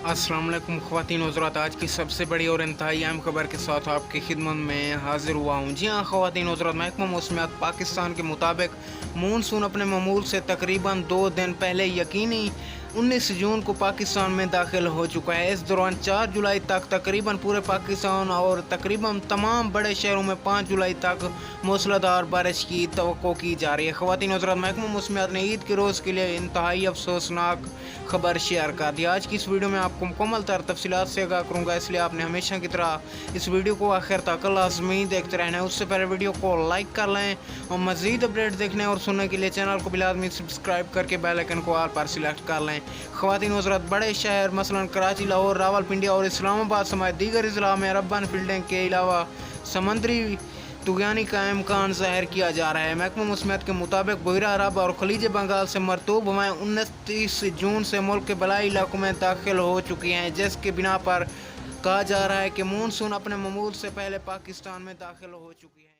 अस्सलाम वालेकुम ख़वातीन हज़रात, आज की सबसे बड़ी और इंतहाई अहम खबर के साथ आपकी खिदमत में हाजिर हुआ हूँ। जी हाँ ख़वातीन हज़रात, महकमा मौसमियात पाकिस्तान के मुताबिक मानसून अपने मामूल से तकरीबन 2 दिन पहले यकीनी 19 जून को पाकिस्तान में दाखिल हो चुका है। इस दौरान 4 जुलाई तक तकरीबन पूरे पाकिस्तान और तकरीबन तमाम बड़े शहरों में 5 जुलाई तक मूसलाधार बारिश की तवक्को की जा रही है। ख़वातीन हज़रात, महकमा मौसमियात ने ईद के रोज़ के लिए इंतहाई अफसोसनाक खबर शेयर कर दी। आज की इस वीडियो में आपको मुकम्मल तफसीलात से आगाह करूँगा, इसलिए आपने हमेशा की तरह इस वीडियो को आखिर तक लाज़मी देखते रहना है। उससे पहले वीडियो को लाइक कर लें और मज़ीद अपडेट देखने और सुनने के लिए चैनल को भी लाज़मी सब्सक्राइब करके बेल आइकन को ऑल पर सिलेक्ट कर लें। ख़वातीन हज़रात, बड़े शहर मसलन कराची, लाहौर, रावलपिंडी और इस्लामाबाद समेत दीगर अजला में रब्बान फील्डिंग के अलावा समंदरी तूफ़ानी का इम्कान ज़ाहिर किया जा रहा है। महकमा मौसमियात के मुताबिक बहरा अरब और खलीज बंगाल से मरतूब हवाएं 29 जून से मुल्क के बलाई इलाकों में दाखिल हो चुकी हैं, जिसके बिना पर कहा जा रहा है कि मानसून अपने मामूल से पहले पाकिस्तान में दाखिल हो चुकी है।